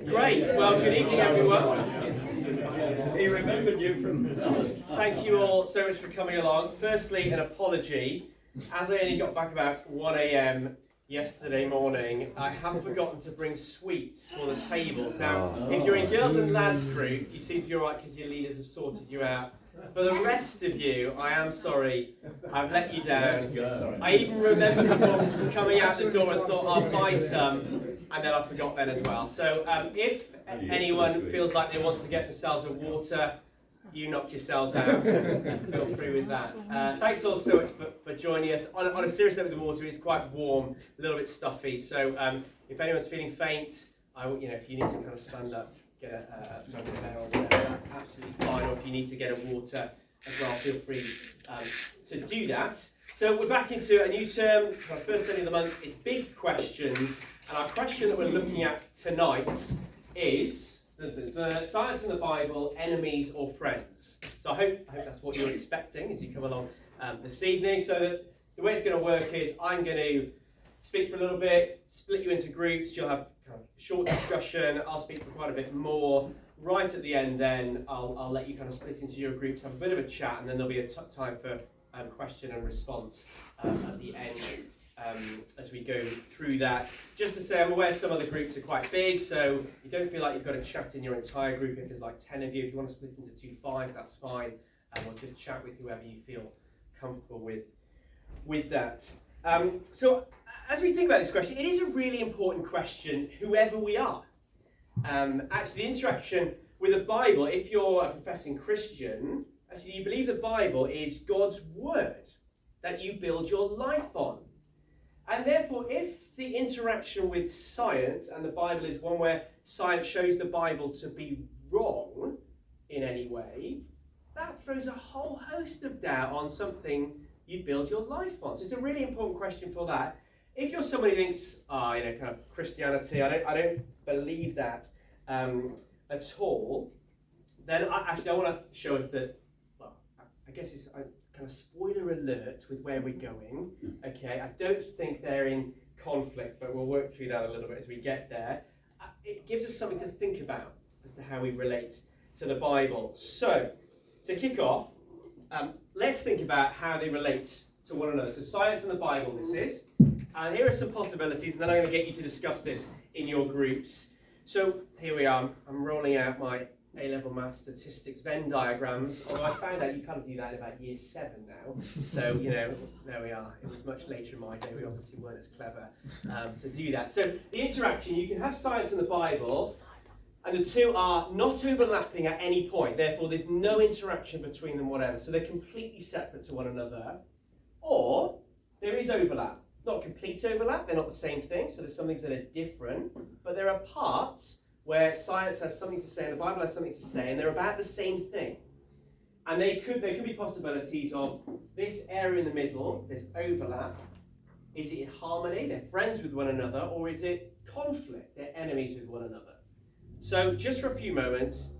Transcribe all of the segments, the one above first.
Great. Well, good evening, everyone. He remembered you from. Thank you all so much for coming along. Firstly, an apology. As I only got back about 1 a.m. yesterday morning, I have forgotten to bring sweets for the tables. Now, if you're in girls and lads group, you seem to be alright because your leaders have sorted you out. For the rest of you, I am sorry, I've let you down. I even remember coming out the door and thought I'll buy some, and then I forgot then as well. So if anyone feels like they want to get themselves a water, you knock yourselves out. Feel free with that. Thanks all so much for joining us. On a serious note with the water, it's quite warm, a little bit stuffy. So if anyone's feeling faint, if you need to kind of stand up, get a jug of air or whatever, that's absolutely fine. Or if you need to get a water as well, feel free to do that. So we're back into a new term, our first study of the month. It's big questions, and our question that we're looking at tonight is science and the Bible, enemies or friends. So I hope that's what you're expecting as you come along this evening. So that the way it's going to work is I'm going to speak for a little bit, split you into groups. You'll have kind of a short discussion. I'll speak for quite a bit more. Right at the end, then I'll let you kind of split into your groups, have a bit of a chat, and then there'll be a time for question and response at the end. As we go through that. Just to say, I'm aware some other groups are quite big, so you don't feel like you've got to chat in your entire group. If there's like 10 of you, if you want to split into 2 5s, that's fine. Or just chat with whoever you feel comfortable with that. So as we think about this question, it is a really important question, whoever we are. Actually, the interaction with the Bible, if you're a professing Christian, actually you believe the Bible is God's word that you build your life on. And therefore, if the interaction with science and the Bible is one where science shows the Bible to be wrong in any way, that throws a whole host of doubt on something you build your life on. So it's a really important question for that. If you're somebody who thinks, kind of Christianity, I don't believe that at all, then I want to show us that, well, I guess it's kind of spoiler alert with where we're going. Okay, I don't think they're in conflict, but we'll work through that a little bit as we get there. It gives us something to think about as to how we relate to the Bible. So, to kick off, let's think about how they relate to one another. So, science and the Bible, this is. And here are some possibilities, and then I'm going to get you to discuss this in your groups. So, here we are. I'm rolling out my A-level maths statistics Venn diagrams, although I found out you can't do that in about year 7 now. So, there we are. It was much later in my day. We obviously weren't as clever to do that. So, the interaction, you can have science and the Bible, and the two are not overlapping at any point. Therefore, there's no interaction between them, whatever. So, they're completely separate to one another. Or, there is overlap. Not complete overlap. They're not the same thing. So, there's some things that are different. But there are parts where science has something to say and the Bible has something to say, and they're about the same thing. And there could be possibilities of this area in the middle, there's overlap. Is it in harmony? They're friends with one another, or is it conflict? They're enemies with one another. So just for a few moments,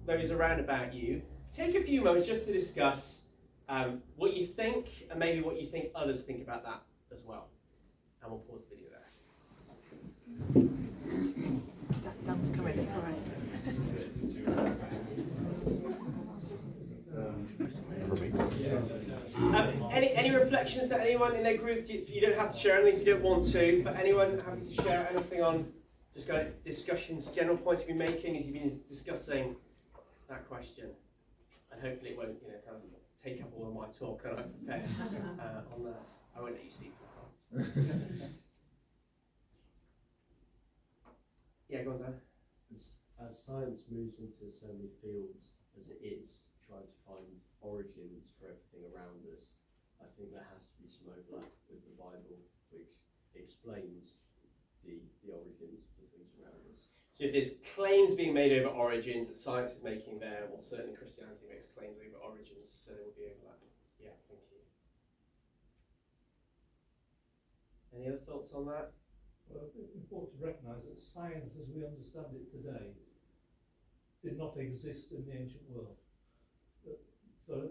those around about you, take a few moments just to discuss what you think, and maybe what you think others think about that as well. And we'll pause the video there. Dan's coming, it's all right. Any reflections that anyone in their group, you don't have to share anything if you don't want to, but anyone happy to share anything on just kind of discussions, general points you've been making as you've been discussing that question? And hopefully it won't kind of take up all of my talk that I've prepared on that. I won't let you speak for a while. Yeah, go on, Dan. As science moves into so many fields as it is, trying to find origins for everything around us, I think there has to be some overlap with the Bible, which explains the origins of the things around us. So if there's claims being made over origins that science is making there, well, certainly Christianity makes claims over origins, so there will be overlap. Yeah, thank you. Any other thoughts on that? Well, I think it's important to recognise that science, as we understand it today, did not exist in the ancient world. So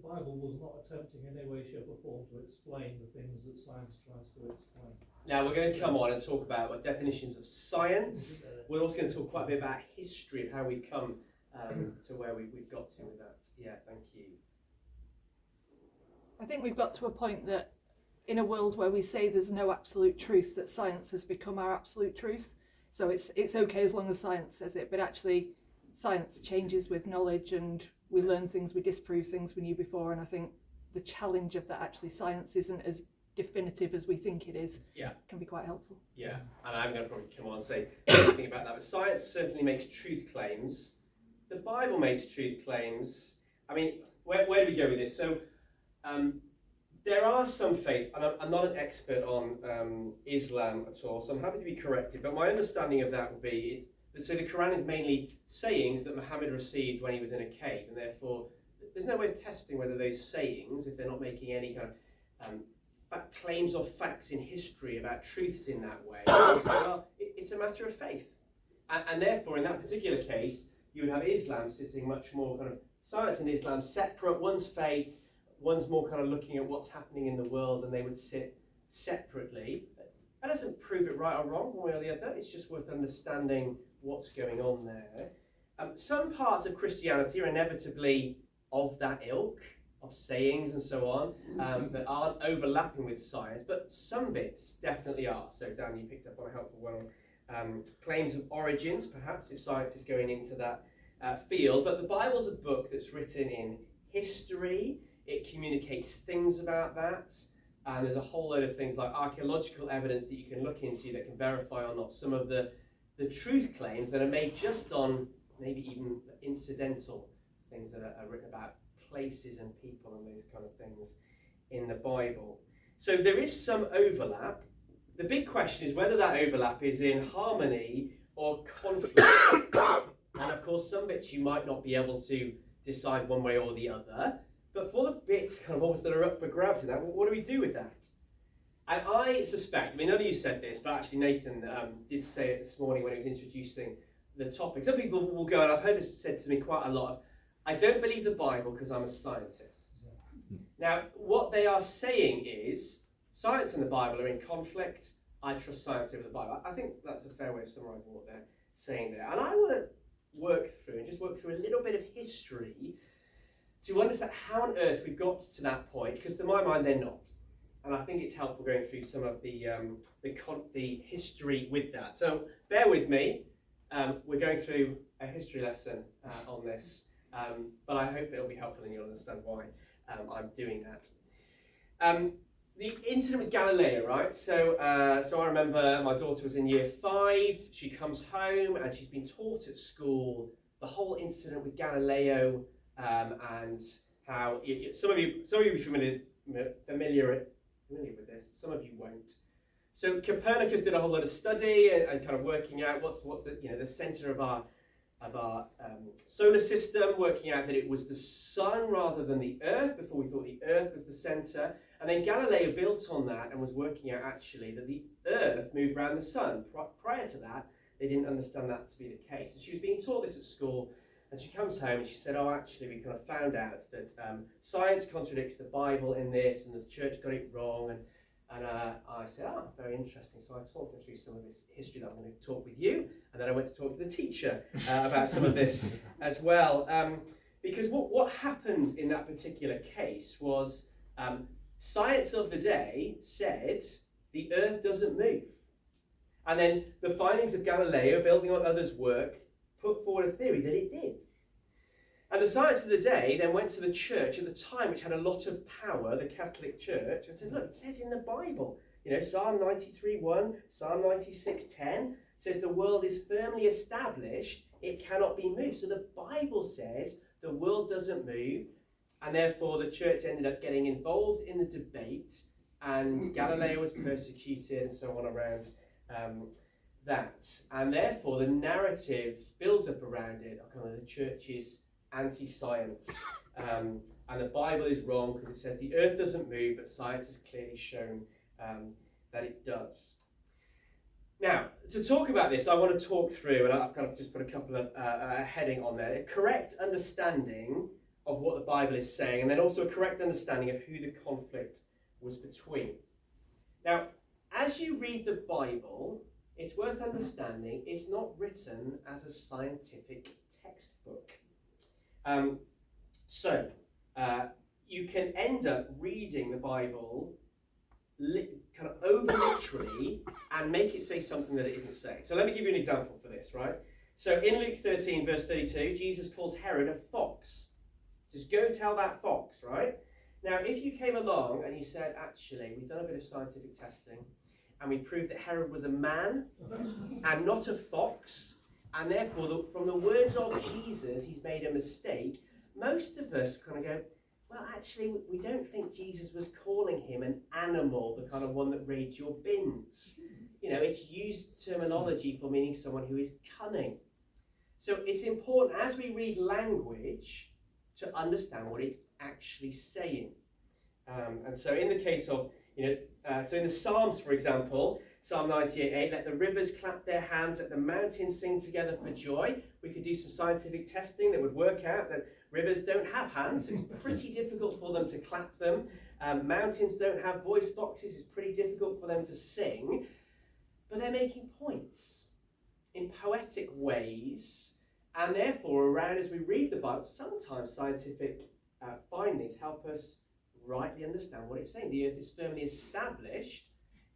the Bible was not attempting in any way, shape or form to explain the things that science tries to explain. Now we're going to come on and talk about what definitions of science. We're also going to talk quite a bit about history of how we come to where we've got to with that. Yeah, thank you. I think we've got to a point that in a world where we say there's no absolute truth, that science has become our absolute truth. So it's okay as long as science says it, but actually science changes with knowledge, and we learn things, we disprove things we knew before, and I think the challenge of that, actually science isn't as definitive as we think it is, can be quite helpful. Yeah, and I'm going to probably come on and say anything about that, but science certainly makes truth claims. The Bible makes truth claims. I mean, where do we go with this? So there are some faiths, and I'm not an expert on Islam at all, so I'm happy to be corrected, but my understanding of that would be, so the Quran is mainly sayings that Muhammad received when he was in a cave, and therefore there's no way of testing whether those sayings, if they're not making any kind of claims or facts in history about truths in that way, well, it's a matter of faith. And therefore, in that particular case, you would have Islam sitting much more kind of science and Islam separate. One's faith, one's more kind of looking at what's happening in the world, and they would sit separately. That doesn't prove it right or wrong, one way or the other. It's just worth understanding what's going on there. Some parts of Christianity are inevitably of that ilk, of sayings and so on, that aren't overlapping with science, but some bits definitely are. So Dan, you picked up on a helpful one on claims of origins, perhaps, if science is going into that field. But the Bible's a book that's written in history. It communicates things about that. And there's a whole load of things like archaeological evidence that you can look into that can verify or not some of the truth claims that are made just on maybe even incidental things that are written about places and people and those kind of things in the Bible. So there is some overlap. The big question is whether that overlap is in harmony or conflict. And of course, some bits you might not be able to decide one way or the other. But for the bits kind of almost that are up for grabs in that, what do we do with that? And I suspect, I mean, none of you said this, but actually Nathan did say it this morning when he was introducing the topic. Some people will go, and I've heard this said to me quite a lot, I don't believe the Bible because I'm a scientist. Now, what they are saying is, science and the Bible are in conflict. I trust science over the Bible. I think that's a fair way of summarising what they're saying there. And I want to work through a little bit of history to understand how on earth we've got to that point, because to my mind they're not. And I think it's helpful going through some of the history with that. So bear with me. We're going through a history lesson on this, but I hope it'll be helpful and you'll understand why I'm doing that. The incident with Galileo, right? So I remember my daughter was in year 5. She comes home and she's been taught at school the whole incident with Galileo, and how some of you will be familiar with this. Some of you won't. So Copernicus did a whole lot of study and kind of working out what's the center of our solar system, working out that it was the sun rather than the earth. Before we thought the earth was the center, and then Galileo built on that and was working out actually that the earth moved around the sun. Prior to that, they didn't understand that to be the case. And she was being taught this at school, and she comes home and she said, "Oh, actually, we kind of found out that science contradicts the Bible in this, and the church got it wrong." And I said, "Oh, very interesting." So I talked her through some of this history that I'm going to talk with you, and then I went to talk to the teacher about some of this as well. Because what happened in that particular case was science of the day said the earth doesn't move. And then the findings of Galileo, building on others' work, put forward a theory that it did. And the science of the day then went to the church at the time, which had a lot of power, the Catholic Church, and said, look, it says in the Bible, Psalm 93:1, Psalm 96:10 says the world is firmly established, it cannot be moved. So the Bible says the world doesn't move, and therefore the church ended up getting involved in the debate, and Galileo was persecuted and so on around that. And therefore the narrative builds up around it, kind of the church's anti-science, and the Bible is wrong because it says the earth doesn't move, but science has clearly shown that it does. Now, to talk about this, I want to talk through, and I've kind of just put a couple of heading on there, a correct understanding of what the Bible is saying, and then also a correct understanding of who the conflict was between. Now, as you read the Bible, it's worth understanding it's not written as a scientific textbook. So you can end up reading the Bible kind of over literally and make it say something that it isn't saying. So let me give you an example for this, right? So in Luke 13, verse 32, Jesus calls Herod a fox. He says, go tell that fox, right? Now, if you came along and you said, actually, we've done a bit of scientific testing, and we proved that Herod was a man and not a fox, and therefore, from the words of Jesus, he's made a mistake, most of us kind of go, well, actually, we don't think Jesus was calling him an animal, the kind of one that raids your bins. You know, it's used terminology for meaning someone who is cunning. So it's important, as we read language, to understand what it's actually saying. And so in the case of, so in the Psalms, for example, Psalm 98:8, let the rivers clap their hands, let the mountains sing together for joy. We could do some scientific testing that would work out that rivers don't have hands, so it's pretty difficult for them to clap them. Mountains don't have voice boxes, it's pretty difficult for them to sing. But they're making points in poetic ways, and therefore, around as we read the Bible, sometimes scientific findings help us rightly understand what it's saying. The earth is firmly established.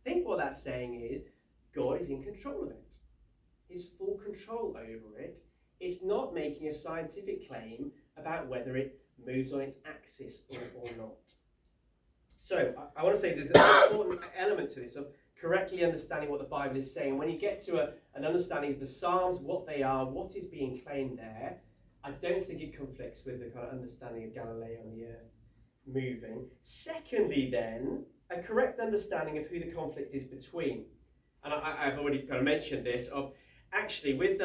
I think what that's saying is God is in control of it. He's full control over it. It's not making a scientific claim about whether it moves on its axis or not. So I want to say there's an important element to this of correctly understanding what the Bible is saying. When you get to an understanding of the Psalms, what they are, what is being claimed there, I don't think it conflicts with the kind of understanding of Galileo and the earth moving. Secondly, then, a correct understanding of who the conflict is between. And I've already kind of mentioned this, of actually with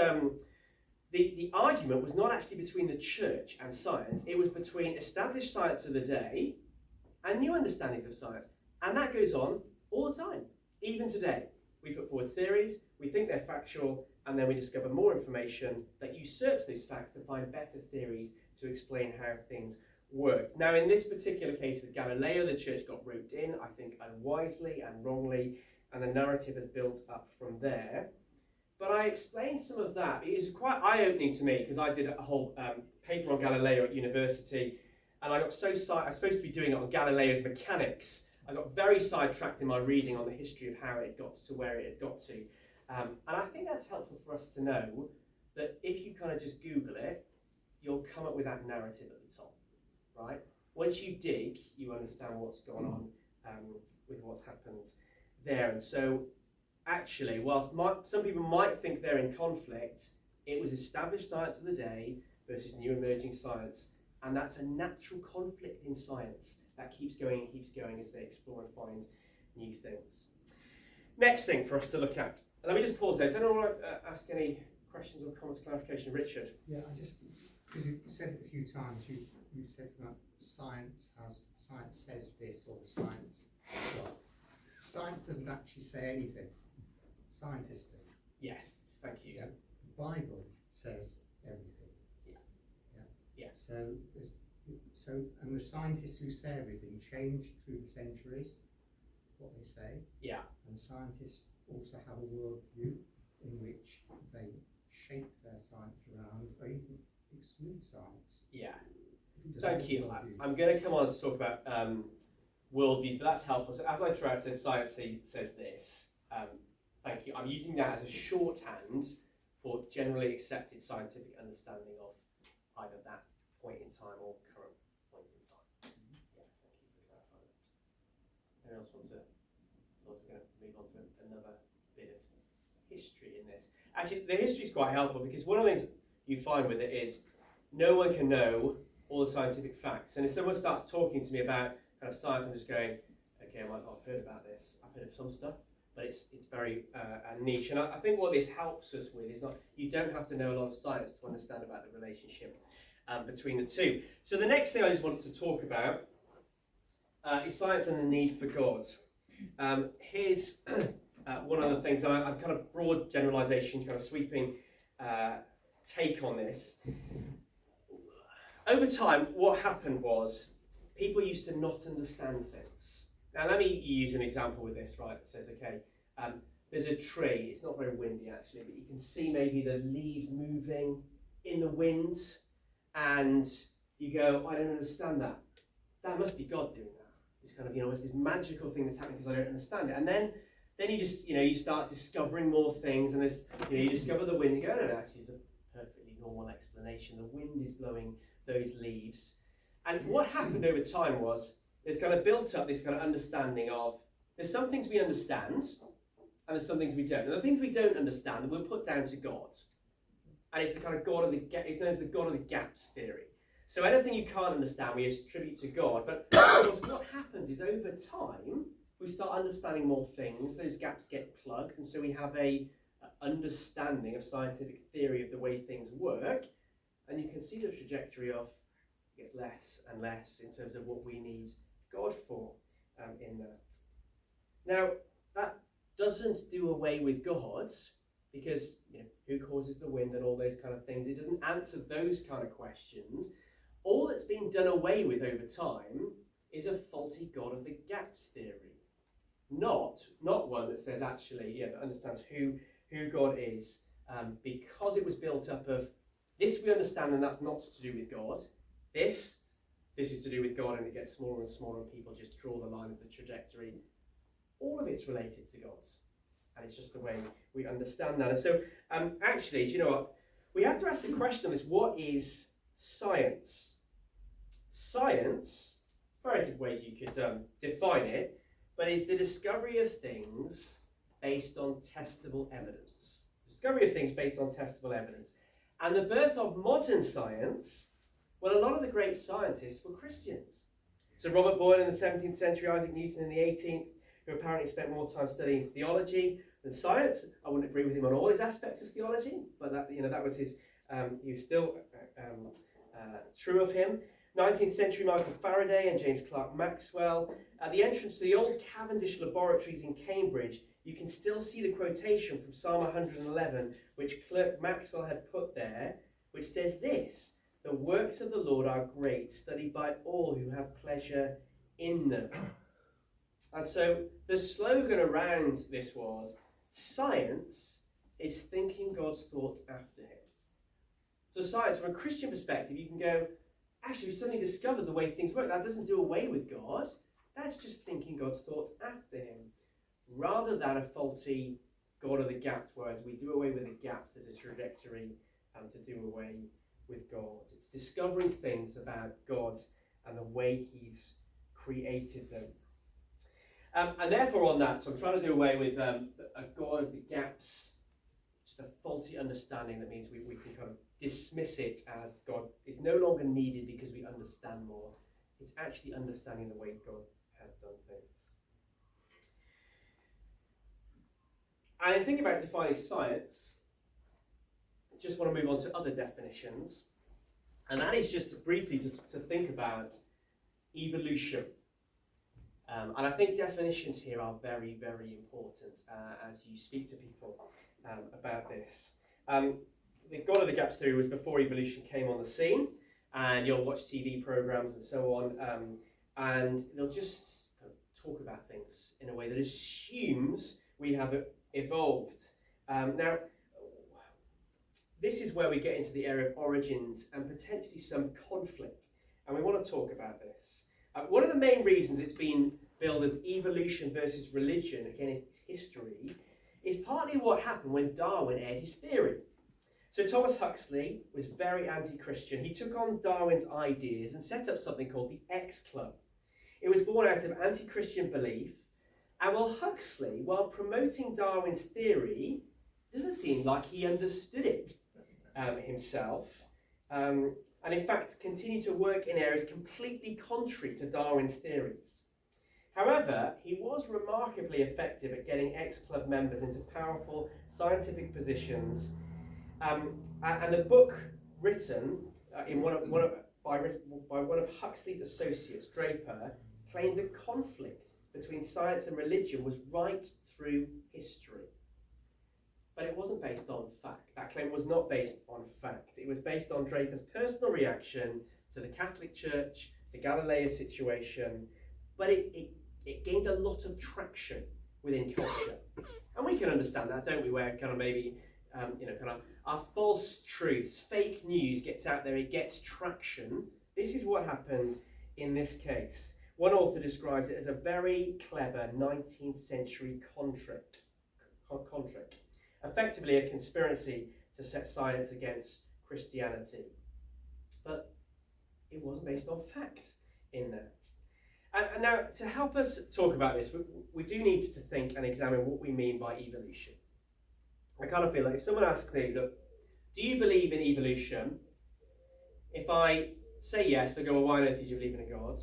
the argument was not actually between the church and science, it was between established science of the day and new understandings of science. And that goes on all the time. Even today, we put forward theories, we think they're factual, and then we discover more information that usurps those facts to find better theories to explain how things work. Now, in this particular case with Galileo, the church got roped in, I think unwisely and wrongly, and the narrative has built up from there. But I explained some of that. It is quite eye-opening to me because I did a whole paper on Galileo at university, and I got so I was supposed to be doing it on Galileo's mechanics. I got very sidetracked in my reading on the history of how it got to where it had got to. And I think that's helpful for us to know that if you kind of just Google it, you'll come up with that narrative at the top, right? Once you dig, you understand what's gone on with what's happened there. And so actually, whilst some people might think they're in conflict, it was established science of the day versus new emerging science. And that's a natural conflict in science that keeps going as they explore and find new things. Next thing for us to look at. Let me just pause there. Does anyone want to ask any questions or comments, clarification? Richard? Yeah, because you said it a few times, you said about science says this or science. Well, science doesn't actually say anything. Scientists do. Yes, thank you. Yeah. The Bible says everything. Yeah. So and the scientists who say everything change through the centuries what they say. Yeah. And scientists also have a worldview in which they shape their science around or even exclude science. Yeah. Thank you. I'm going to come on to talk about worldviews, but that's helpful. So as I throw out, says science says this. Thank you. I'm using that as a shorthand for generally accepted scientific understanding of either that point in time or current point in time. Yeah, thank you for clarifying that. Anyone else want to? We're going to move on to another bit of history in this. Actually, the history is quite helpful because one of the things you find with it is no one can know all the scientific facts. And if someone starts talking to me about kind of science, I'm just going, okay, I might not have heard about this. I've heard of some stuff, but it's very niche. And I think what this helps us with is not, you don't have to know a lot of science to understand about the relationship between the two. So the next thing I just wanted to talk about is science and the need for God. Here's one of the things, and I'm kind of broad generalisation, kind of sweeping take on this. over time, what happened was people used to not understand things. Now, let me use an example with this, right? It says, okay, there's a tree. It's not very windy, actually, but you can see maybe the leaves moving in the wind, and you go, I don't understand that. That must be God doing that. It's kind of, it's this magical thing that's happening because I don't understand it. And then you just, you start discovering more things, and there's, you discover the wind. You go, no, actually, it's a perfectly normal explanation. The wind is blowing those leaves. And what happened over time was there's kind of built up this kind of understanding of there's some things we understand, and there's some things we don't. And the things we don't understand, we'll put down to God. And it's the kind of it's known as the God of the gaps theory. So anything you can't understand, we attribute to God. But of course, what happens is over time, we start understanding more things. Those gaps get plugged, and so we have a understanding of scientific theory of the way things work. And you can see the trajectory of it gets less and less in terms of what we need God for in that. Now, that doesn't do away with God, because who causes the wind and all those kind of things. It doesn't answer those kind of questions. All that's been done away with over time is a faulty God of the gaps theory. Not one that says actually, that understands who God is, because it was built up of this we understand and that's not to do with God. This is to do with God, and it gets smaller and smaller, and people just draw the line of the trajectory. All of it's related to God. And it's just the way we understand that. And so, actually, do you know what? We have to ask the question of this: what is science? Science, various ways you could define it, but is the discovery of things based on testable evidence. Discovery of things based on testable evidence. And the birth of modern science, well, a lot of the great scientists were Christians. So Robert Boyle in the 17th century, Isaac Newton in the 18th, who apparently spent more time studying theology than science. I wouldn't agree with him on all his aspects of theology, but that was his. He was still true of him. 19th century Michael Faraday and James Clerk Maxwell. At the entrance to the old Cavendish laboratories in Cambridge, you can still see the quotation from Psalm 111, which Clerk Maxwell had put there, which says this: "The works of the Lord are great, studied by all who have pleasure in them." And so the slogan around this was, science is thinking God's thoughts after him. So science, from a Christian perspective, you can go, actually, we suddenly discovered the way things work. That doesn't do away with God. That's just thinking God's thoughts after him, rather than a faulty God of the gaps, whereas we do away with the gaps, there's a trajectory to do away with God. It's discovering things about God and the way he's created them. And therefore on that, so I'm trying to do away with a God of the gaps, just a faulty understanding that means we can kind of dismiss it as God is no longer needed because we understand more. It's actually understanding the way God has done things. And in thinking about defining science, I just want to move on to other definitions. And that is just briefly to think about evolution. And I think definitions here are very, very important as you speak to people about this. The God of the Gaps theory was before evolution came on the scene, and you'll watch TV programs and so on, and they'll just kind of talk about things in a way that assumes we have evolved. Now, this is where we get into the area of origins and potentially some conflict, and we want to talk about this. One of the main reasons it's been billed as evolution versus religion, again, its history, is partly what happened when Darwin aired his theory. So Thomas Huxley was very anti-Christian. He took on Darwin's ideas and set up something called the X Club. It was born out of anti-Christian belief, and while Huxley, while promoting Darwin's theory, doesn't seem like he understood it himself. And in fact continued to work in areas completely contrary to Darwin's theories. However, he was remarkably effective at getting X Club members into powerful scientific positions, and the book written by one of Huxley's associates, Draper, claimed that conflict between science and religion was right through history. But it wasn't based on fact. That claim was not based on fact. It was based on Draper's personal reaction to the Catholic Church, the Galileo situation, but it gained a lot of traction within culture. And we can understand that, don't we, where kind of maybe, kind of our false truths, fake news gets out there, it gets traction. This is what happened in this case. One author describes it as a very clever 19th century contrick, effectively a conspiracy to set science against Christianity. But it wasn't based on facts in that. And now, to help us talk about this, we do need to think and examine what we mean by evolution. I kind of feel like if someone asks me, look, do you believe in evolution? If I say yes, they go, well, why on earth did you believe in a God?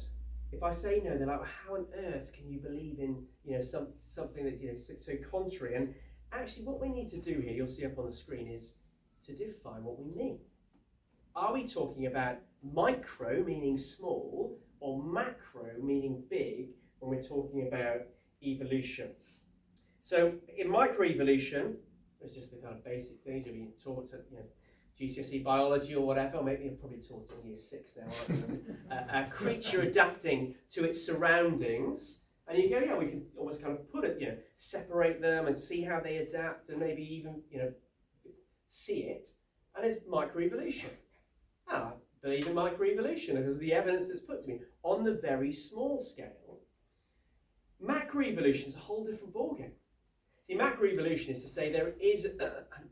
If I say no, they're like, well, how on earth can you believe in something that's so contrary? And actually, what we need to do here, you'll see up on the screen, is to define what we mean. Are we talking about micro, meaning small, or macro, meaning big, when we're talking about evolution? So in microevolution, it's just the kind of basic things you're being taught at GCSE biology or whatever, or maybe you're probably taught in year 6 now, aren't you? A creature adapting to its surroundings. And you go, yeah, we can almost kind of put it, separate them and see how they adapt and maybe even, see it. And it's microevolution. I believe in microevolution because of the evidence that's put to me on the very small scale. Macroevolution is a whole different ballgame. See, macroevolution is to say there is an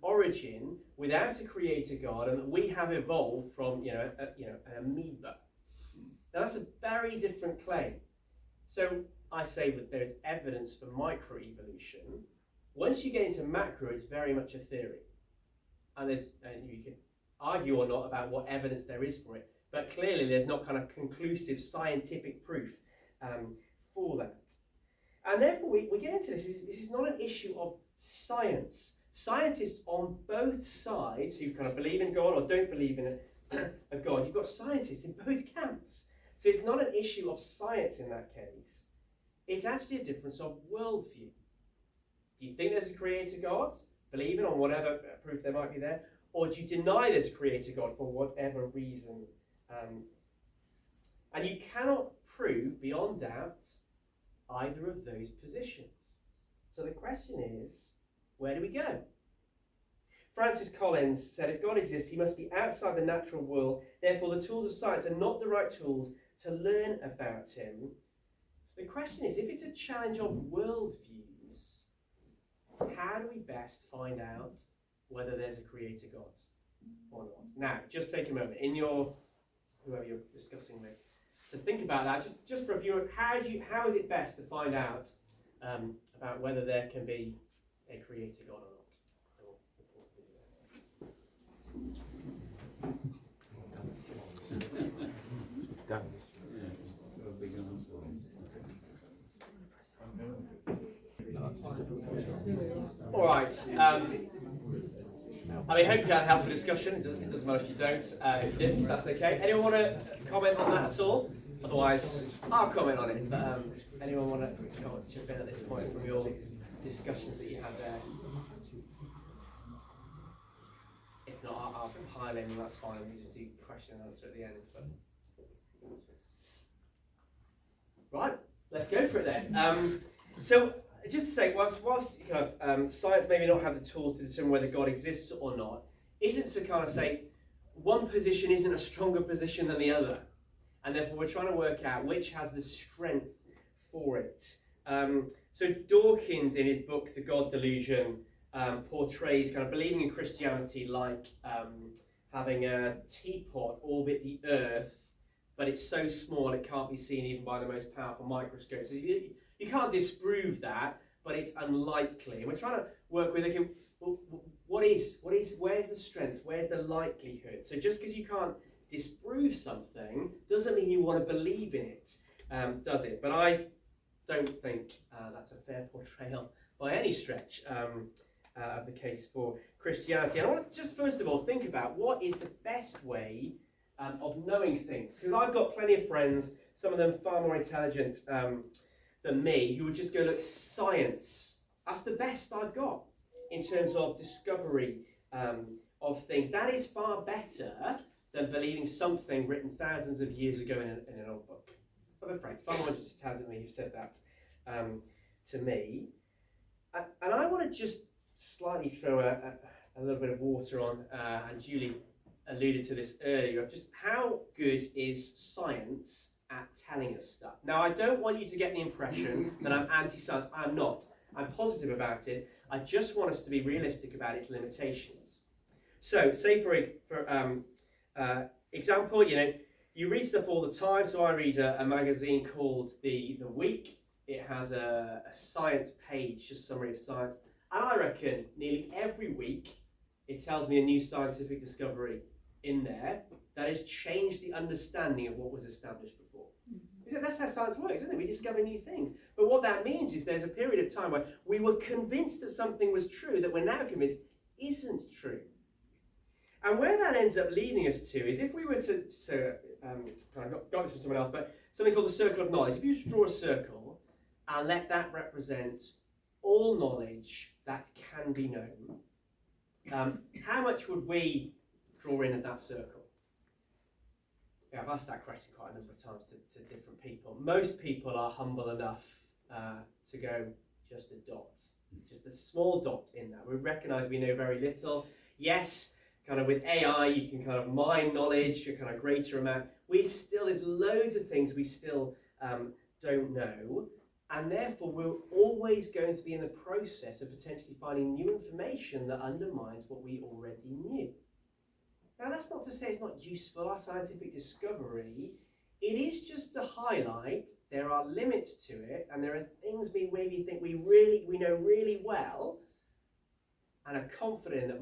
origin without a creator God, and that we have evolved from, an amoeba. Now that's a very different claim. So I say that there's evidence for microevolution. Once you get into macro, it's very much a theory, and you can argue or not about what evidence there is for it, but clearly there's not kind of conclusive scientific proof for that. And therefore we get into this. This is not an issue of science. Scientists on both sides who kind of believe in God or don't believe in a God, you've got scientists in both camps. So it's not an issue of science in that case. It's actually a difference of worldview. Do you think there's a creator God? Believe in on whatever proof there might be there? Or do you deny there's a creator God for whatever reason? And you cannot prove beyond doubt either of those positions. So the question is, where do we go? Francis Collins said, if God exists, he must be outside the natural world. Therefore, the tools of science are not the right tools to learn about him. So the question is, if it's a challenge of worldviews, how do we best find out whether there's a creator God or not? Now, just take a moment in whoever you're discussing with to think about that. Just for viewers, how is it best to find out about whether there can be a creator God or not? All right. Hopefully that helped the discussion. It doesn't matter if you don't. If you didn't, that's okay. Anyone want to comment on that at all? Otherwise, I'll comment on it. But anyone want to chip in at this point from your discussions that you had there? If not, I'll pile in, and that's fine. We just do question and answer at the end. But right, let's go for it then. So, just to say, whilst science maybe not have the tools to determine whether God exists or not, isn't to kind of say one position isn't a stronger position than the other, and therefore we're trying to work out which has the strength for it. So Dawkins, in his book The God Delusion, portrays kind of believing in Christianity like having a teapot orbit the Earth, but it's so small it can't be seen even by the most powerful microscopes. So you can't disprove that, but it's unlikely. And we're trying to work with, okay, well, where's the strength? Where's the likelihood? So just because you can't disprove something doesn't mean you want to believe in it, does it? But I don't think that's a fair portrayal by any stretch of the case for Christianity. And I want to just first of all think about what is the best way of knowing things. Because I've got plenty of friends, some of them far more intelligent than me, who would just go, look, science, that's the best I've got in terms of discovery of things. That is far better than believing something written thousands of years ago in an old book. So I'm afraid, far more interested to tell me who said that to me. And I want to just slightly throw a little bit of water on, and Julie alluded to this earlier, of just how good is science at telling us stuff. Now, I don't want you to get the impression that I'm anti-science. I'm not. I'm positive about it. I just want us to be realistic about its limitations. So, say for example, you read stuff all the time. So I read a magazine called The Week. It has a science page, just summary of science. And I reckon nearly every week it tells me a new scientific discovery in there that has changed the understanding of what was established before. That's how science works, isn't it? We discover new things. But what that means is there's a period of time where we were convinced that something was true that we're now convinced isn't true. And where that ends up leading us to is if we were to I got this from someone else, but something called the circle of knowledge. If you just draw a circle and let that represent all knowledge that can be known, how much would we draw in at that circle? Yeah, I've asked that question quite a number of times to different people. Most people are humble enough to go just a dot, just a small dot in that. We recognise we know very little. Yes, kind of with AI, you can kind of mine knowledge, a kind of greater amount. There's loads of things we still don't know, and therefore we're always going to be in the process of potentially finding new information that undermines what we already knew. Now, that's not to say it's not useful, our scientific discovery. It is just to highlight there are limits to it, and there are things we maybe think we know really well, and are confident that we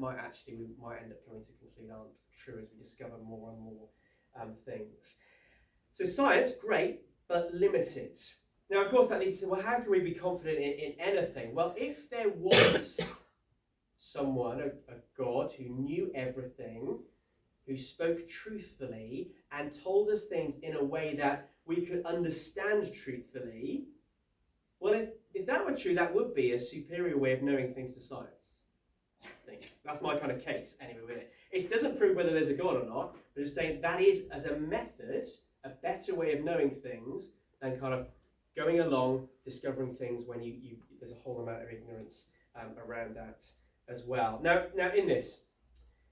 might end up coming to conclude aren't true as we discover more and more things. So science, great, but limited. Now, of course, that leads to, well, how can we be confident in anything? Well, if there was someone, a God, who knew everything, who spoke truthfully and told us things in a way that we could understand truthfully, well, if that were true, that would be a superior way of knowing things to science. I think that's my kind of case, anyway, with it. It doesn't prove whether there's a God or not, but it's saying that is, as a method, a better way of knowing things than kind of going along, discovering things when there's a whole amount of ignorance around that as well. Now in this,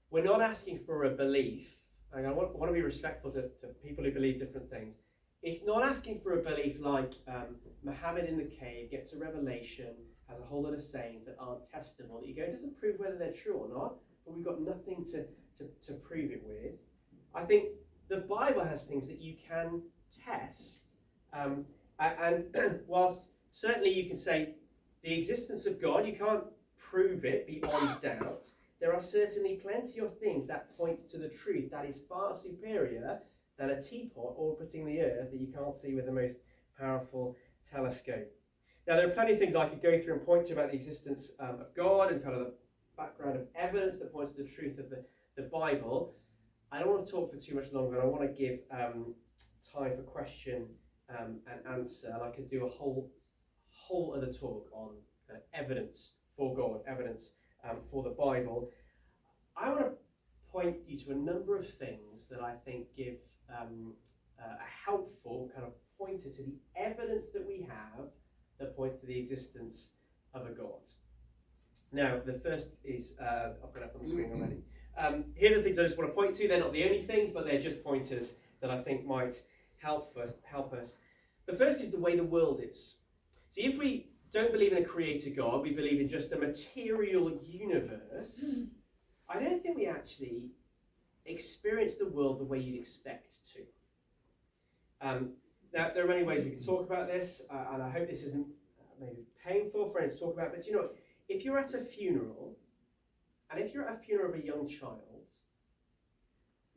we're not asking for a belief, and I want to be respectful to people who believe different things. It's not asking for a belief like Muhammad in the cave gets a revelation, has a whole lot of sayings that aren't testable, that you go, it doesn't prove whether they're true or not, but we've got nothing to prove it with. I think the Bible has things that you can test, and whilst certainly you can say the existence of God, you can't prove it beyond doubt, there are certainly plenty of things that point to the truth that is far superior than a teapot orbiting the earth that you can't see with the most powerful telescope. Now, there are plenty of things I could go through and point to about the existence of God and kind of the background of evidence that points to the truth of the Bible. I don't want to talk for too much longer, and I want to give time for question and answer. And I could do a whole other talk on evidence for God, evidence for the Bible. I want to point you to a number of things that I think give a helpful kind of pointer to the evidence that we have that points to the existence of a God. Now, the first is, I've got it up on the screen already. Here are the things I just want to point to. They're not the only things, but they're just pointers that I think might help us. The first is the way the world is. See, if we don't believe in a creator God, we believe in just a material universe, I don't think we actually experience the world the way you'd expect to. Now, there are many ways we can talk about this, and I hope this isn't maybe painful for anyone to talk about, but you know, if you're at a funeral, and if you're at a funeral of a young child,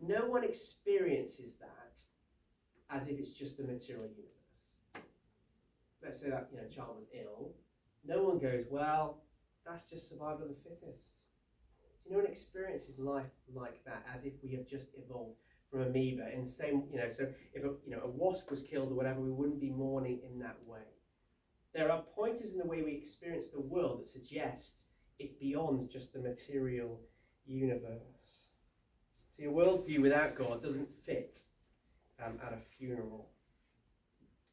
no one experiences that as if it's just a material universe. Let's say that child was ill. No one goes, well, that's just survival of the fittest. No one experiences life like that, as if we have just evolved from amoeba. In the same, so if a wasp was killed or whatever, we wouldn't be mourning in that way. There are pointers in the way we experience the world that suggest it's beyond just the material universe. See, a worldview without God doesn't fit at a funeral.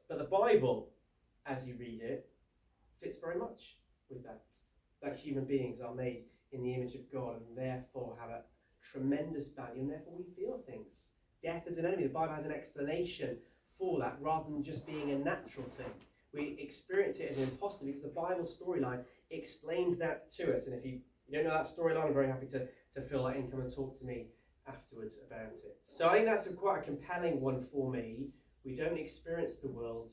But the Bible, as you read it, fits very much with that. That human beings are made in the image of God and therefore have a tremendous value, and therefore we feel things. Death is an enemy. The Bible has an explanation for that rather than just being a natural thing. We experience it as an imposter because the Bible storyline explains that to us. And if you don't know that storyline, I'm very happy to fill that in. Come and talk to me afterwards about it. So I think that's quite a compelling one for me. We don't experience the world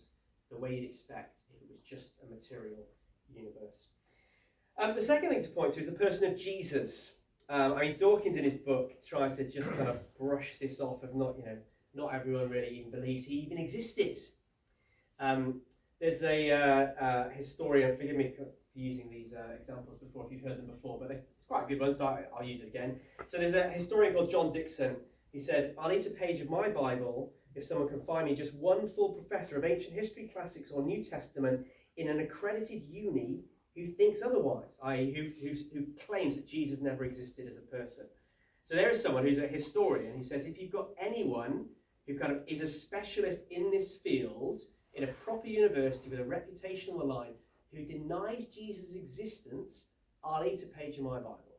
the way you'd expect if it was just a material universe. The second thing to point to is the person of Jesus. Dawkins in his book tries to just kind of brush this off of not everyone really even believes he even existed. There's a historian, forgive me for using these examples before if you've heard them before, but it's quite a good one, so I'll use it again. So there's a historian called John Dickson. He said, "I'll eat a page of my Bible if someone can find me just one full professor of ancient history, classics, or New Testament in an accredited uni who thinks otherwise, i.e. who claims that Jesus never existed as a person." So there is someone who's a historian who says if you've got anyone who kind of is a specialist in this field, in a proper university with a reputation on the line, who denies Jesus' existence, I'll eat a page of my Bible.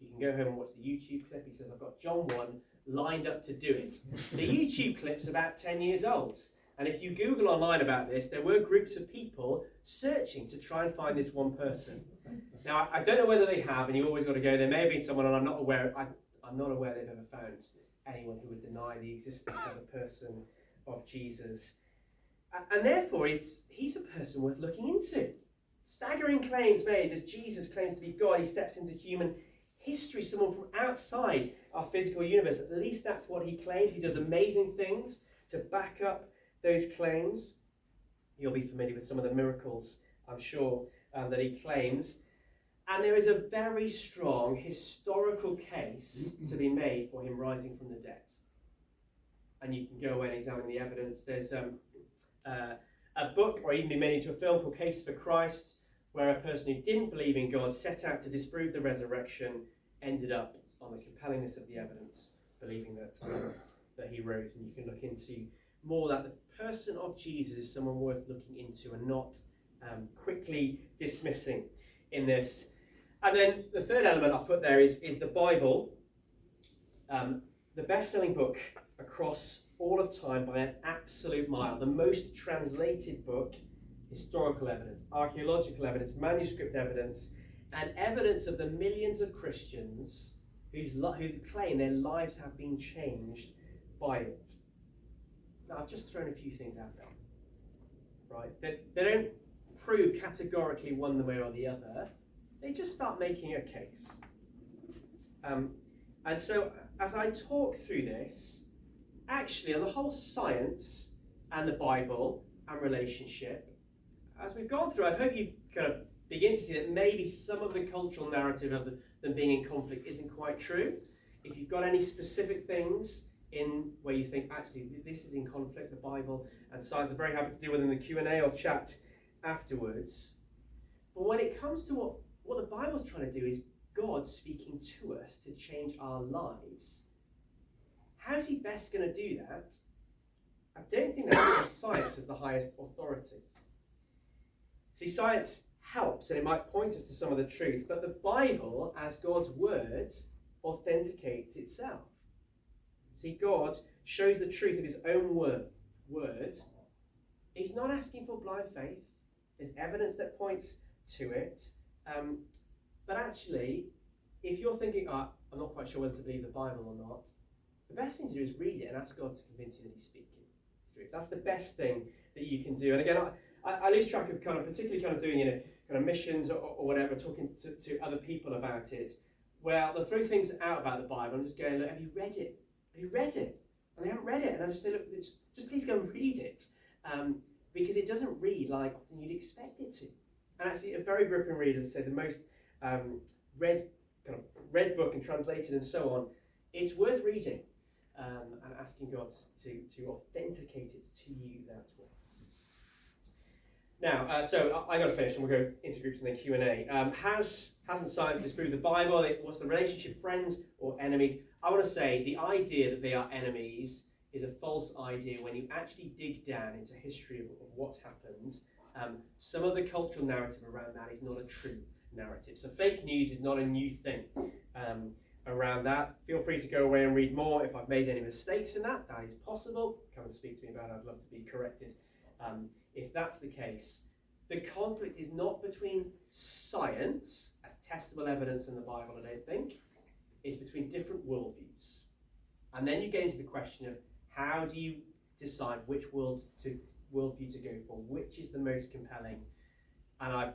You can go home and watch the YouTube clip. He says, I've got John 1 lined up to do it. The YouTube clip's about 10 years old. And if you Google online about this, there were groups of people searching to try and find this one person. Now, I don't know whether they have, and you always got to go, there may have been someone, and I'm not aware they've ever found anyone who would deny the existence of the person of Jesus. And therefore, he's a person worth looking into. Staggering claims made as Jesus claims to be God. He steps into human history, someone from outside our physical universe. At least that's what he claims. He does amazing things to back up those claims. You'll be familiar with some of the miracles, I'm sure, that he claims. And there is a very strong historical case to be made for him rising from the dead. And you can go away and examine the evidence. There's a book, or even be made into a film called Case for Christ, where a person who didn't believe in God, set out to disprove the resurrection, ended up on the compellingness of the evidence, believing that he rose. And you can look into more that the person of Jesus is someone worth looking into and not quickly dismissing in this. And then the third element I'll put there is the Bible, the best-selling book across all of time by an absolute mile, the most translated book, historical evidence, archaeological evidence, manuscript evidence, and evidence of the millions of Christians who claim their lives have been changed by it. Now, I've just thrown a few things out there, right? They don't prove categorically one way or the other. They just start making a case. And so, as I talk through this, actually, on the whole science and the Bible and relationship, as we've gone through, I hope you kind of begin to see that maybe some of the cultural narrative of them being in conflict isn't quite true. If you've got any specific things in where you think, actually, this is in conflict, the Bible and science, I'm very happy to deal with in the Q&A or chat afterwards. But when it comes to what the Bible's trying to do is God speaking to us to change our lives, how's he best going to do that? I don't think that science is the highest authority. See, science helps and it might point us to some of the truth, but the Bible, as God's word, authenticates itself. See, God shows the truth of his own word. He's not asking for blind faith. There's evidence that points to it. But actually, if you're thinking, I'm not quite sure whether to believe the Bible or not, the best thing to do is read it and ask God to convince you that he's speaking truth. That's the best thing that you can do. And again, I lose track of particularly doing kind of missions or whatever, talking to other people about it, where they'll throw things out about the Bible and just going, look, have you read it? Have you read it? And they haven't read it. And I just say, look, just please go and read it. Because it doesn't read like often you'd expect it to. And actually, a very gripping read, as I said, the most read book and translated and so on, it's worth reading and asking God to authenticate it to you that way. Now, so I got to finish, and we'll go into groups and then Q&A. Hasn't science disproved the Bible? What's the relationship, friends or enemies? I want to say the idea that they are enemies is a false idea when you actually dig down into history of what's happened. Some of the cultural narrative around that is not a true narrative. So fake news is not a new thing around that. Feel free to go away and read more. If I've made any mistakes in that, that is possible. Come and speak to me about it. I'd love to be corrected. If that's the case, the conflict is not between science as testable evidence in the Bible, I don't think. It's between different worldviews. And then you get into the question of how do you decide which worldview to go for, which is the most compelling. And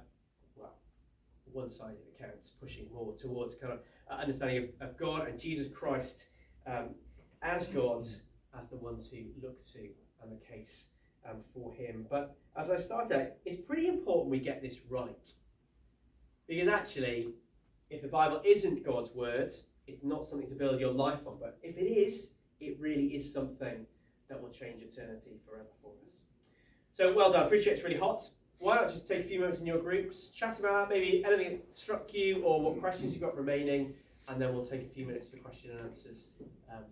one-sided accounts pushing more towards kind of understanding of God and Jesus Christ as God, as the one to look to, and the case for him. But as I start out, it's pretty important we get this right. Because actually, if the Bible isn't God's word, it's not something to build your life on. But if it is, it really is something that will change eternity forever for us. So well done. I appreciate it's really hot. Why not just take a few moments in your groups, chat about maybe anything that struck you or what questions you've got remaining, and then we'll take a few minutes for question and answers after.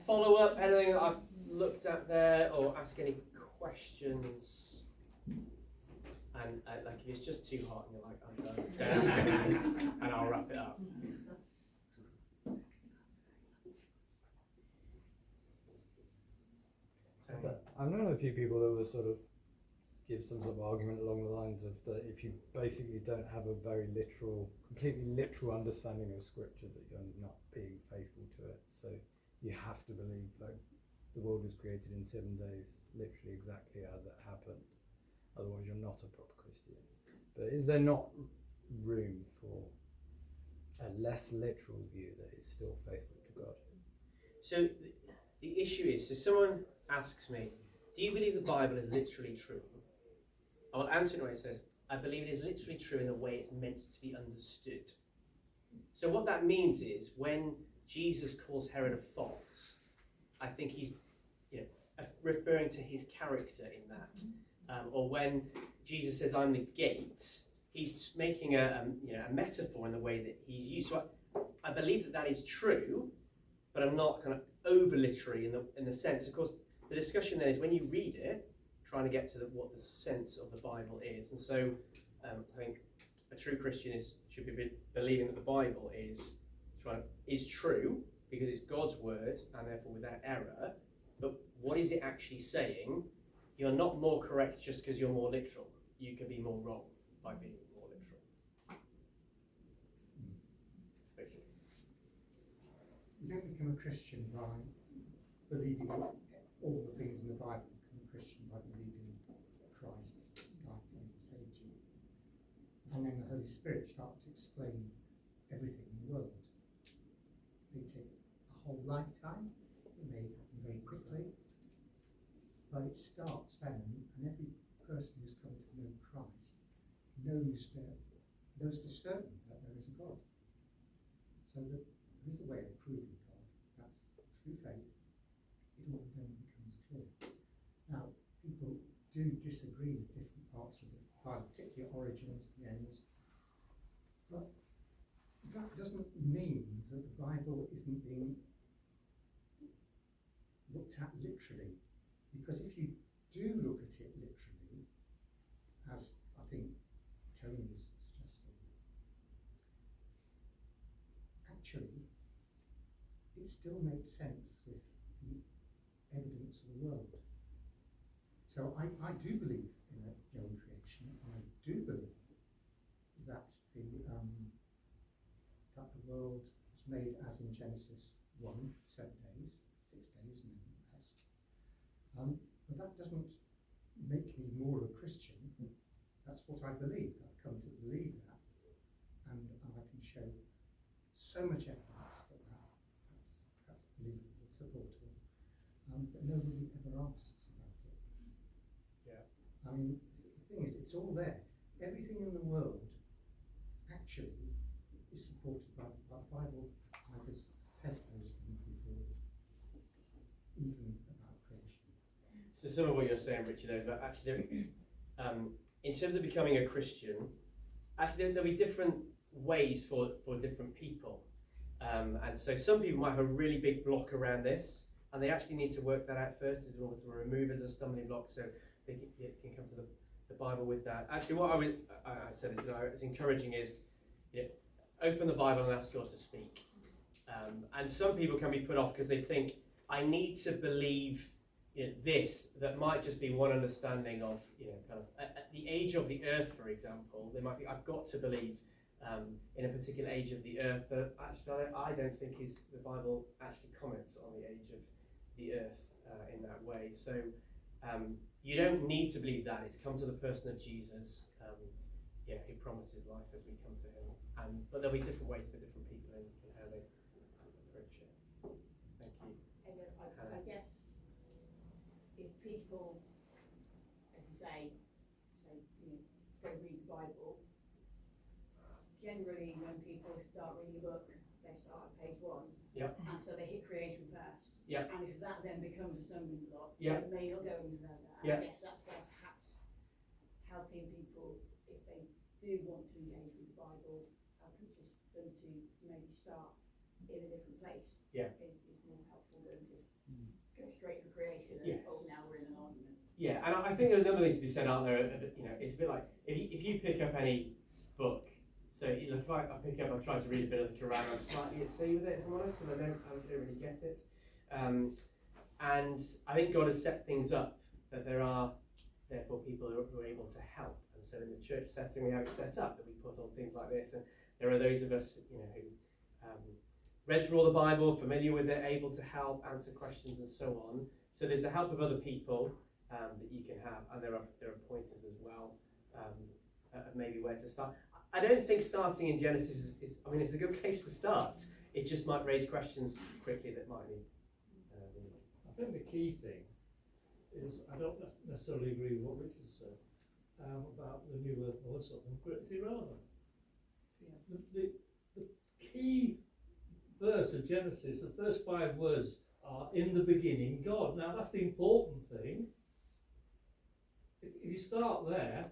Follow up, anything that I've looked at there, or ask any questions. And like if it's just too hot and you're like, I'm done, and I'll wrap it up. But I've known a few people that will sort of give some sort of argument along the lines of that if you basically don't have a very literal, completely literal understanding of scripture, that you're not being faithful to it. So you have to believe that the world was created in 7 days, literally exactly as it happened. Otherwise you're not a proper Christian. But is there not room for a less literal view that is still faithful to God? So the issue is, so someone asks me, do you believe the Bible is literally true? I will answer in a way that says, I believe it is literally true in the way it's meant to be understood. So what that means is, when Jesus calls Herod a fox, I think he's referring to his character in that. Or when Jesus says, I'm the gate, he's making a metaphor in the way that he's used. So I believe that that is true, but I'm not kind of over literary in the sense. Of course, the discussion then is when you read it, trying to get to what the sense of the Bible is. And so I think a true Christian should be believing that the Bible is true because it's God's word and therefore without error. But what is it actually saying? You're not more correct just because you're more literal. You can be more wrong by being more literal. You don't become a Christian by believing all the things in the Bible. You become a Christian by believing Christ died for you and saved you. And then the Holy Spirit starts to explain everything in the world. It may take a whole lifetime. It may happen very quickly. But it starts then, and every person who's come to know Christ knows for certain that there is a God. So that there is a way of proving God. That's through faith. It all then becomes clear. Now, people do disagree with different parts of the Bible, particularly origins, the ends. But that doesn't mean that the Bible isn't being looked at literally. Because if you do look at it literally, as I think Tony is suggesting, actually it still makes sense with the evidence of the world. So I do believe in a young creation, and I do believe that the world was made as in Genesis 1, 7 days, 6 days, and then rest. But that doesn't make me more a Christian. That's what I believe. I've come to believe that, and I can show so much evidence that that's believable, supportable. But nobody ever asks about it. Yeah. I mean, the thing is, it's all there. Everything in the world actually is supported by the Bible. Either says those things before, even about creation. So some of what you're saying, Richard, is about actually, in terms of becoming a Christian, actually there'll be different ways for different people. And so some people might have a really big block around this, and they actually need to work that out first in order to remove as a stumbling block, so they can come to the Bible with that. Actually, what I said is, it's encouraging is, open the Bible and ask God to speak. And some people can be put off because they think, I need to believe this, that might just be one understanding of, kind of at the age of the earth, for example, they might be, I've got to believe in a particular age of the earth that actually I don't think the Bible actually comments on the age of the earth in that way. So you don't need to believe that. It's come to the person of Jesus, who promises life as we come to him. But there'll be different ways for different people in how they approach it. Thank you. And I guess if people, as you say, go read the Bible, generally when people start reading a book, they start at page 1. Yep. And so they hit creation first. Yep. And if that then becomes a stumbling block, Yep. they may not go any further. And Yep. I guess that's where perhaps helping people, if they do want to engage with the Bible, helping them to maybe start in a different place is more helpful than just go straight for creation and Yes. now we're in an argument. Yeah, and I think there's another thing to be said out there. It's a bit like if you pick up any book. So if I pick up, I've tried to read a bit of the Quran. I'm slightly at sea with it, if I'm honest, because I don't really get it. And I think God has set things up that there are therefore people who are able to help. And so in the church setting, we have it set up that we put on things like this. And there are those of us, who read through all the Bible, familiar with it, able to help, answer questions, and so on. So there's the help of other people that you can have, and there are pointers as well of maybe where to start. I don't think starting in Genesis is it's a good place to start. It just might raise questions quickly that might need. I think the key thing is, I don't necessarily agree with what Richard said about the new earth and all this sort of thing, but it's irrelevant. The key verse of Genesis, the first 5 words are in the beginning God. Now that's the important thing. If you start there,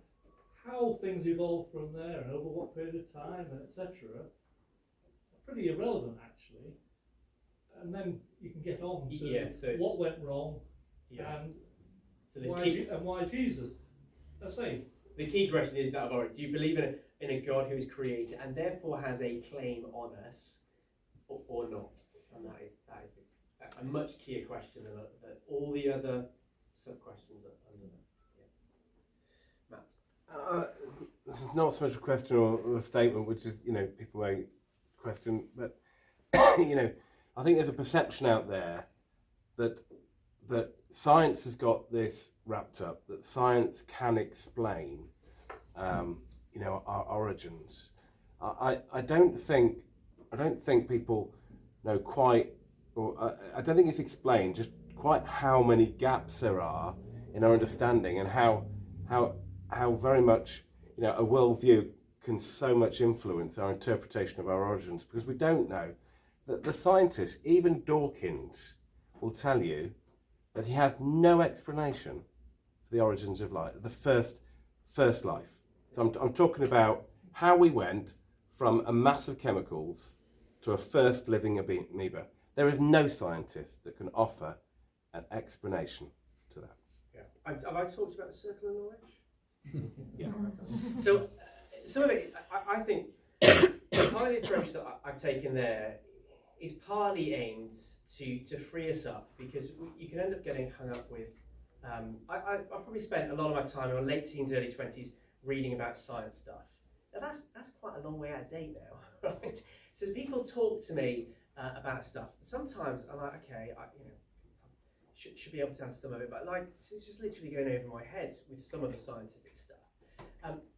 how things evolve from there and over what period of time and etc. are pretty irrelevant actually. And then you can get on to what went wrong and why Jesus. I say the key question is that do you believe in a God who is creator and therefore has a claim on us, or not? And that is a much keyer question than all the other sub questions under that. Matt. This is not so much a question or a statement, which is, people may question, but, I think there's a perception out there that science has got this wrapped up, that science can explain, our origins. I don't think people know quite, or I don't think it's explained just quite how many gaps there are in our understanding and how very much a worldview can so much influence our interpretation of our origins, because we don't know that the scientists, even Dawkins, will tell you that he has no explanation for the origins of life, the first life. So I'm talking about how we went from a mass of chemicals to a first living amoeba. There is no scientist that can offer an explanation to that. Yeah. Have I talked about the circle of knowledge? Yeah. So some of it, I think, part of the approach that I've taken there is partly aimed to free us up, because you can end up getting hung up with. I probably spent a lot of my time in my late teens, early 20s reading about science stuff. Now that's quite a long way out of date now, right? So people talk to me about stuff. Sometimes I'm like, okay, should be able to answer some of it, but it's just literally going over my head with some of the scientific stuff.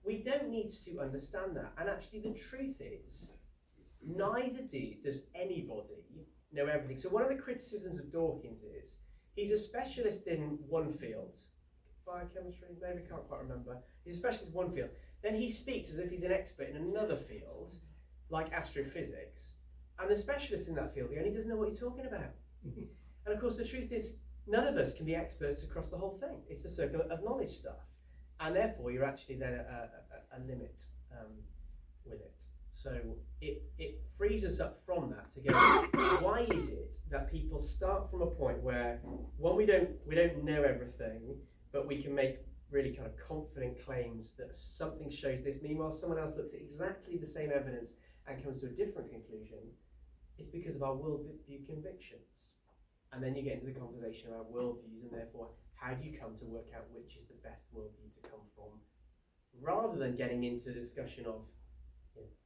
We don't need to understand that, and actually the truth is, neither does anybody know everything. So one of the criticisms of Dawkins is he's a specialist in one field, biochemistry, maybe, can't quite remember. He's a specialist in one field. Then he speaks as if he's an expert in another field, like astrophysics, and the specialist in that field, he only doesn't know what he's talking about. And of course, the truth is, none of us can be experts across the whole thing. It's the circle of knowledge stuff, and therefore you're actually then a limit with it. So it frees us up from that to go, why is it that people start from a point where, one, we don't know everything, but we can make really kind of confident claims that something shows this. Meanwhile, someone else looks at exactly the same evidence and comes to a different conclusion. It's because of our worldview convictions. And then you get into the conversation around worldviews, and therefore, how do you come to work out which is the best worldview to come from, rather than getting into a discussion of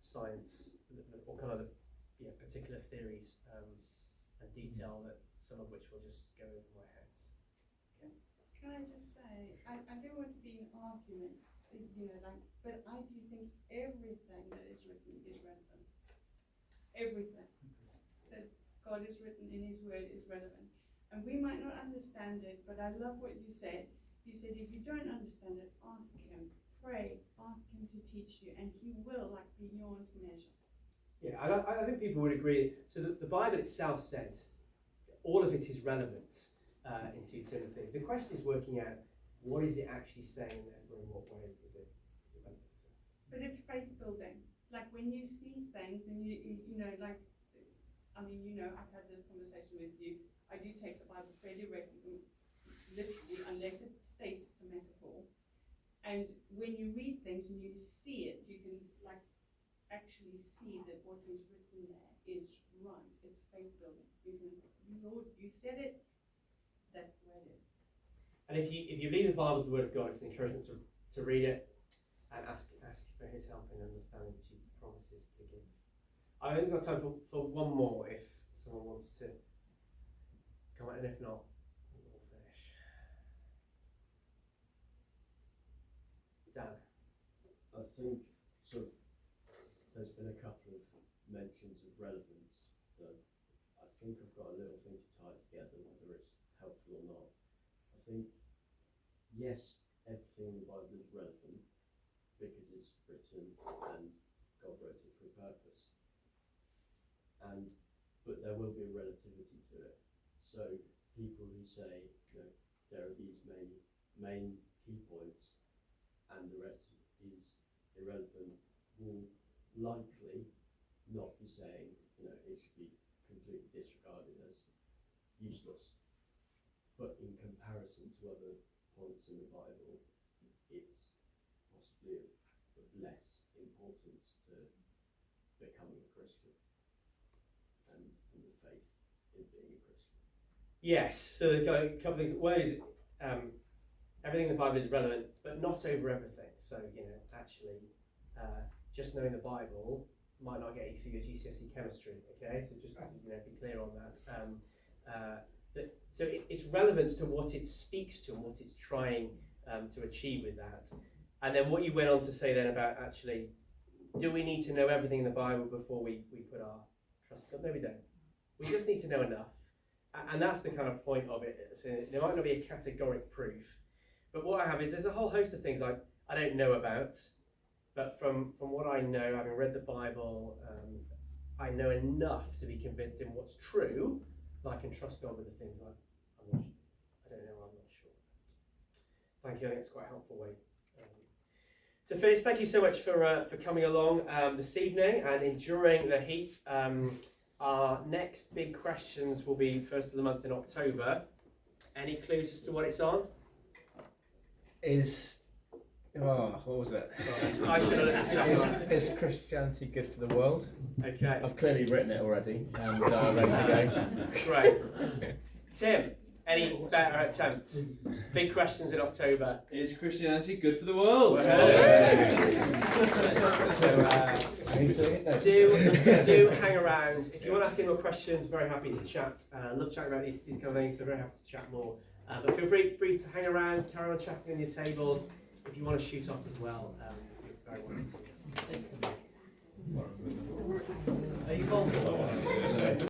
science or kind of particular theories and detail, that some of which will just go over my heads. Can I just say, I don't want to be in arguments, but I do think everything that is written is relevant. Everything that God has written in His Word is relevant. And we might not understand it, but I love what you said. You said if you don't understand it, ask Him, pray, ask Him to teach you, and He will, beyond measure. Yeah, I think people would agree. So the Bible itself says all of it is relevant into eternity. The question is working out, what is it actually saying, and in what way is it relevant? But it's faith building. Like when you see things and I've had this conversation with you. I do take the Bible fairly literally, unless it states it's a metaphor. And when you read things and you see it, you can actually see that what is written there is right. It's faith building. Lord, you said it. That's the way it is. And if you believe the Bible is the Word of God, it's an encouragement to read it and ask for His help in understanding which He promises to give. I've only got time for one more if someone wants to comment, and if not, we'll finish. Dan. I think there's been a couple of mentions of relevance that I think I've got a little thing to tie together, whether it's helpful or not. I think, yes, everything in the Bible is relevant because it's written and God wrote it for a purpose. But there will be a relativity to it. So people who say, there are these main key points and the rest is irrelevant will likely not be saying, it should be completely disregarded as useless. But in comparison to other points in the Bible, it's possibly of less importance to becoming a Christian and the faith in being a Christian. Yes, so a couple of things. One is everything in the Bible is relevant, but not over everything. So, actually, just knowing the Bible might not get you through your GCSE chemistry, okay? So just be clear on that. So it's relevant to what it speaks to and what it's trying to achieve with that. And then what you went on to say then about actually, do we need to know everything in the Bible before we put our trust in it? No, we don't. We just need to know enough. And that's the kind of point of it. So there might not be a categoric proof, but what I have is there's a whole host of things I don't know about, but from what I know, having read the Bible, I know enough to be convinced in what's true, that I can trust God with the things I don't know, I'm not sure. Thank you, I think it's quite a helpful way. To finish, thank you so much for coming along this evening and enduring the heat. Our next big questions will be first of the month in October. Any clues as to what it's on? What was it? I should have looked this up. Is Christianity good for the world? Okay. I've clearly written it already and ready to go. Great. Tim, any better attempts? Big questions in October. Is Christianity good for the world? Do hang around. If you want to ask any more questions, very happy to chat. Love chatting about these kind of things, so very happy to chat more. But feel free to hang around, carry on chatting on your tables. If you want to shoot off as well, you're very welcome to. Are you both?